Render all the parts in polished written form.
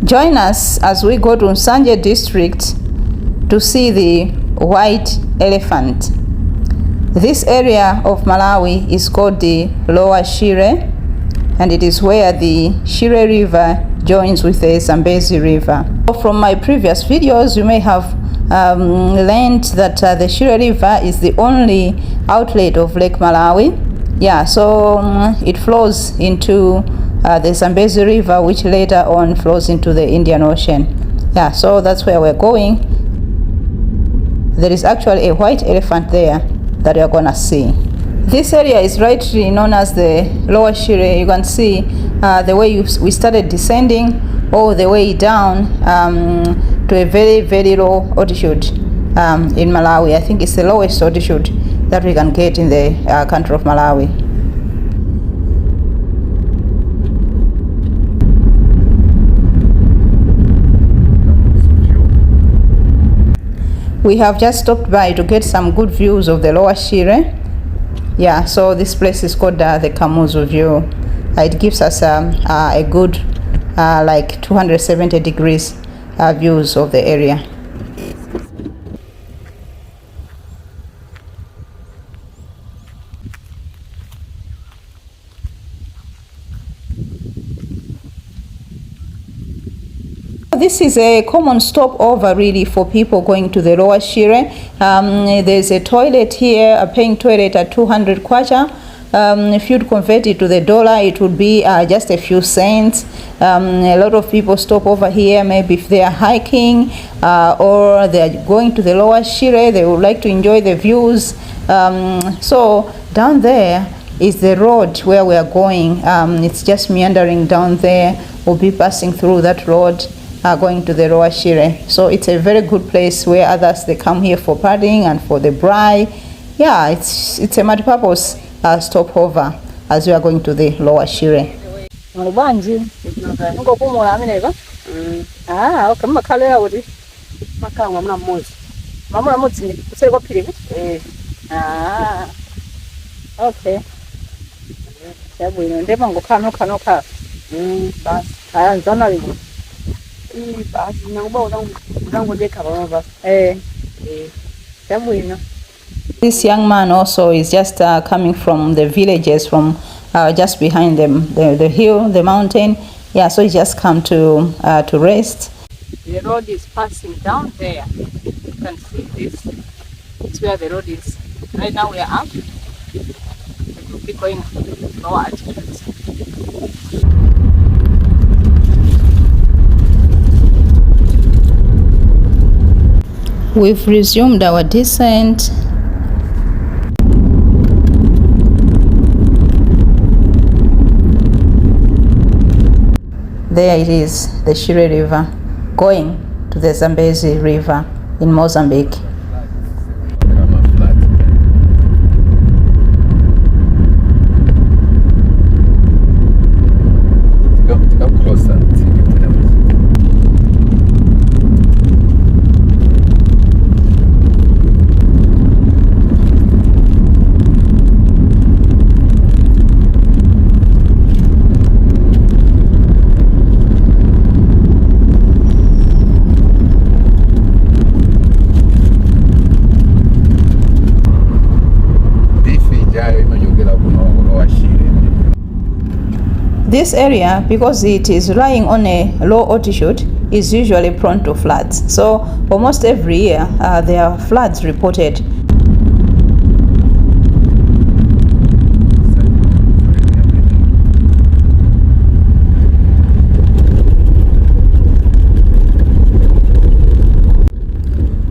Join us as we go to Nsanje District to see the white elephant. This area of Malawi is called the Lower Shire, and it is where the Shire River joins with the Zambezi River. From my previous videos, you may have learned that the Shire River is the only outlet of Lake Malawi. So it flows into the Zambezi River, which later on flows into the Indian Ocean. So that's where we're going. There is actually a white elephant there that you're gonna see. This area is rightly known as the Lower Shire. You can see the way we started descending all the way down to a very, very low altitude in Malawi. I think it's the lowest altitude that we can get in the country of Malawi. We have just stopped by to get some good views of the Lower Shire. So this place is called the Kamuzu view. It gives us a good like 270 degrees views of the area. This is a common stopover really for people going to the Lower Shire. There's a toilet here, a paying toilet at 200 kwacha. If you'd convert it to the dollar, it would be just a few cents. A lot of people stop over here, maybe if they are hiking or they are going to the Lower Shire, they would like to enjoy the views. So down there is the road where we are going. It's just meandering down there. We'll be passing through that road going to the Lower Shire. So it's a very good place where others, they come here for paddling and for the braai. It's a multi-purpose stopover as we are going to the Lower Shire. This young man also is just coming from the villages, from just behind them, the hill, the mountain. So he just come to rest. The road is passing down there. You can see this. It's where the road is. Right now we are up. It will be going lower altitudes. We've resumed our descent. There it is, the Shire River, going to the Zambezi River in Mozambique. This area, because it is lying on a low altitude, is usually prone to floods. So almost every year there are floods reported.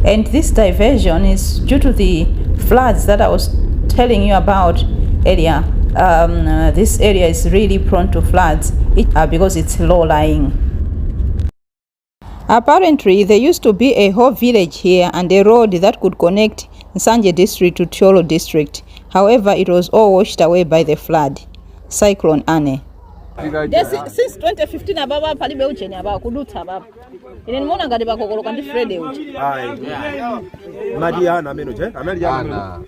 And this diversion is due to the floods that I was telling you about earlier. This area is really prone to floods because it's low-lying. Apparently, there used to be a whole village here and a road that could connect Nsanje District to Cowland District. However, it was all washed away by the flood. Cyclone Ana. Since 2015 ababa palibe ucheni ababa kuduta ababa. Ine nimona ngati bakokoloka ndi Friday uchi. Mariana menoje. Ana.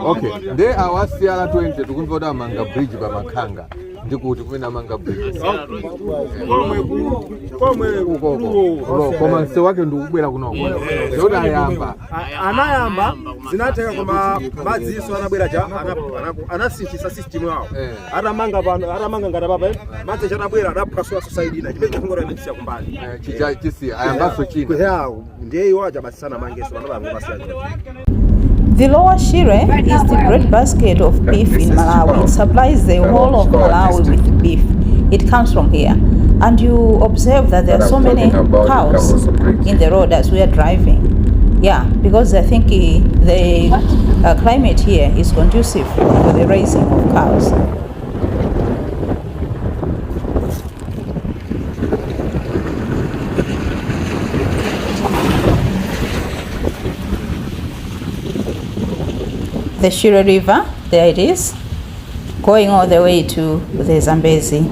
Okay. Nde awasiala 20 tukumvoda manga bridge pa Makanga. ndikuti kwina manga bridge Komwe msewu wake ndikubwera kuno zoti anayamba zinateka koma madzi iso anabwera cha anasinthisa system yawo atamanga pano atamanga ngati papa madzi chanabwera adaphwasula society ina chimene chakungora imetisia kumbali chisi ayambaso china yawo ndiye iwaja basana mangeso vanavanga basiyana. The Lower Shire is the breadbasket of beef in Malawi. It supplies the whole of Malawi with beef. It comes from here. And you observe that there are so many cows in the road as we are driving. Yeah, because I think the climate here is conducive for the raising of cows. The Shire River, there it is, going all the way to the Zambezi.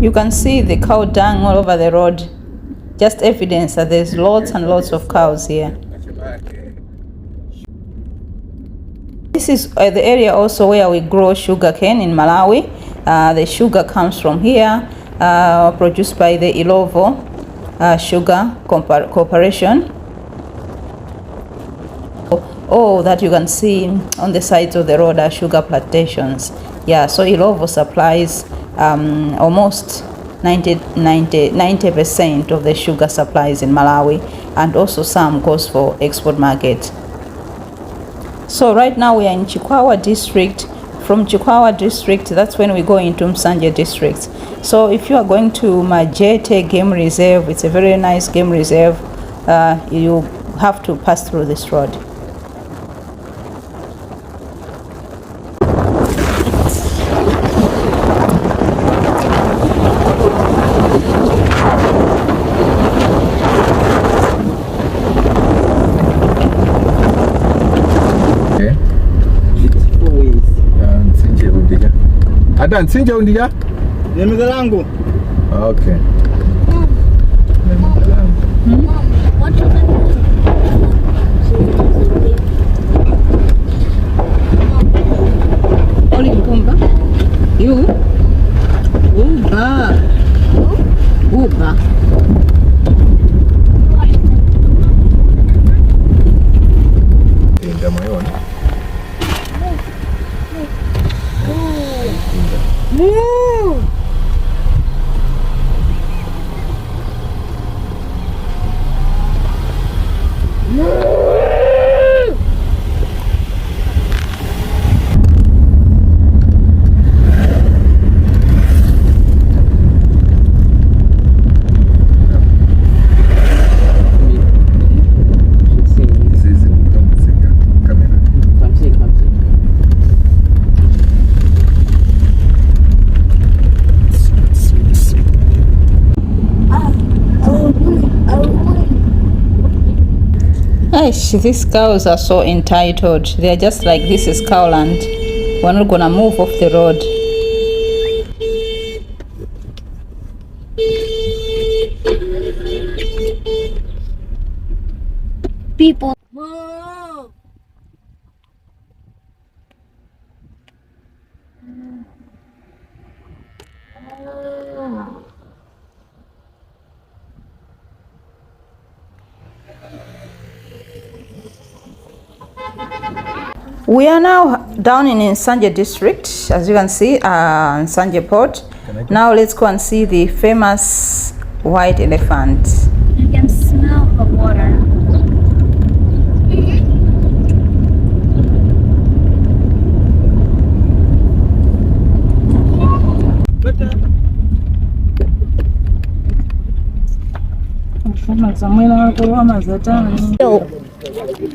You can see the cow dung all over the road, just evidence that there's lots and lots of cows here. This is the area also where we grow sugarcane in Malawi. The sugar comes from here, produced by the Ilovo Sugar Corporation. All that you can see on the sides of the road are sugar plantations. Yeah, so Ilovo supplies almost 90% of the sugar supplies in Malawi, and also some goes for export market. So right now we are in Chikwawa District. From Chikwawa District, that's when we go into Nsanje District. So if you are going to Majete Game Reserve, it's a very nice game reserve, you have to pass through this road. Ada Nsanje undija? Nemiga langu. Okay. Oli mpumba? You? Uba. Uba. Tinda mayona. These cows are so entitled. They are just like, this is Cowland. We're not gonna move off the road. People. We are now down in Nsanje District, as you can see, Nsanje Port. Now let's go and see the famous white elephant. You can smell the water.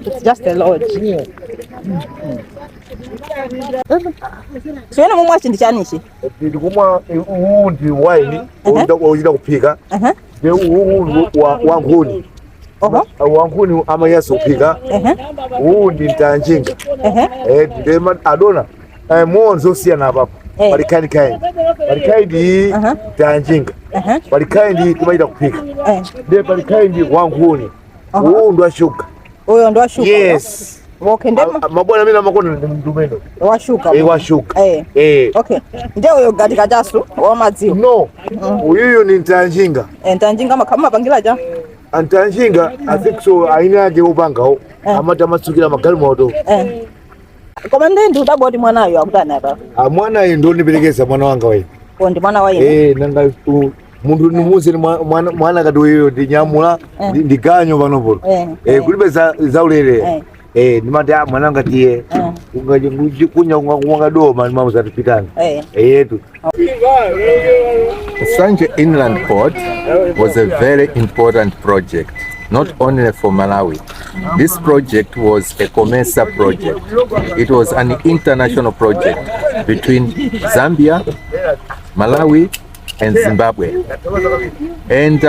It's just a lodge. Siona mumwa chindi chanichi. Ndikumwa huu ndi wine oida kupika. Ndio huu wa nguni. Wa nguni ama yaso kupika. Huu ndi ntanjinga. Ndema adona monzo siyana apapo. Balikaini balikaini ntanjinga. Balikaini kumaida kupika. Ndio balikaini wa nguni. Huu ndo ashuka. Huyo ndo ashuka. Yes. Okay, ndema mabwana mimi na makona ndumeno washuka washuka okay ndio huyo katika jasu wa maziwa no huyo ni ntanjinga ntanjinga kama pangilaja ntanjinga I think so aina yake ubangao amata masukira magali moto koma ndi udaboti mwanayo akutana apa mwana yeye ndo nipelekeza mwana wanga wewe ndi mwana wa yeye nanga mundu nimuze mwana kati wewe ndi nyamula ndi ganyo panopo kulibe za ulere nimati mwananga tiye kunya kunga doma nimamu zatipitana yetu. Nsanje Inland Port was a very important project, not only for Malawi. This project was a COMESA project. It was an international project between Zambia, Malawi and Zimbabwe. And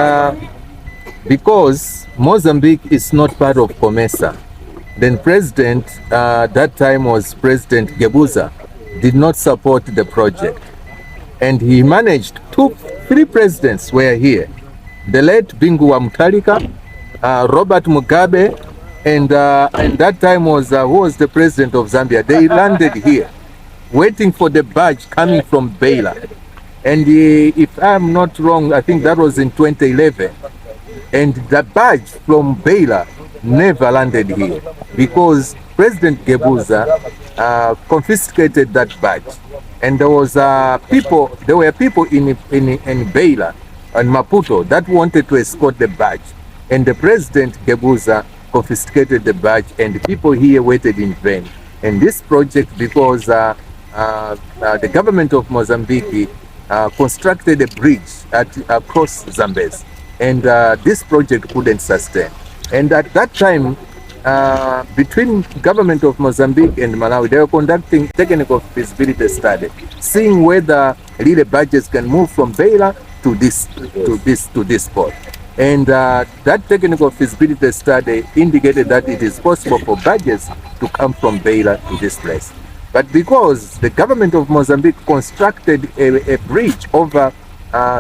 because Mozambique is not part of COMESA, then President, that time was President Gebuza, did not support the project. And he managed, 3 presidents were here. The late Bingu wa Mutharika, Robert Mugabe, and that time was, who was the president of Zambia? They landed here, waiting for the badge coming from Beila. And if I'm not wrong, I think that was in 2011. And the badge from Beila never landed here because President Gebuza confiscated that badge, and there were people in Beila and Maputo that wanted to escort the badge, and the President Gebuza confiscated the badge, and people here waited in vain. And this project, because the government of Mozambique constructed a bridge across Zambezi, and this project couldn't sustain. And at that time, between government of Mozambique and Malawi, they were conducting technical feasibility study, seeing whether really barges can move from Beila to this port. And that technical feasibility study indicated that it is possible for barges to come from Beila to this place. But because the government of Mozambique constructed a bridge over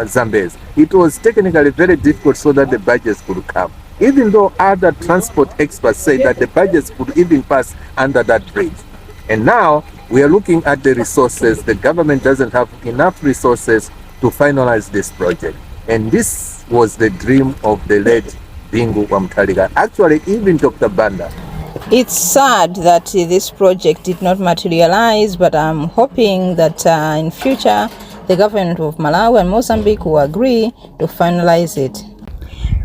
Zambezi, it was technically very difficult so that the barges could come. Even though other transport experts say that the barges could even pass under that bridge. And now we are looking at the resources. The government doesn't have enough resources to finalize this project. And this was the dream of the late Bingu wa Mutharika. Actually, even Dr. Banda. It's sad that this project did not materialize, but I'm hoping that in future the government of Malawi and Mozambique will agree to finalize it.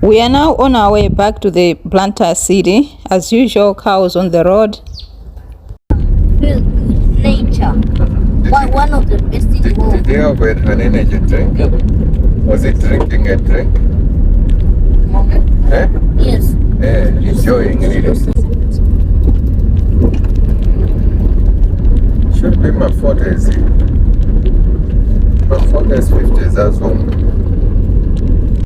We are now on our way back to the planter city. As usual, cows on the road. Feel good nature. One of the best in the world. Did you have an energy drink? Was it drinking a drink? Yes. Enjoying it. Should be my 40s. My 40s, 50s as well.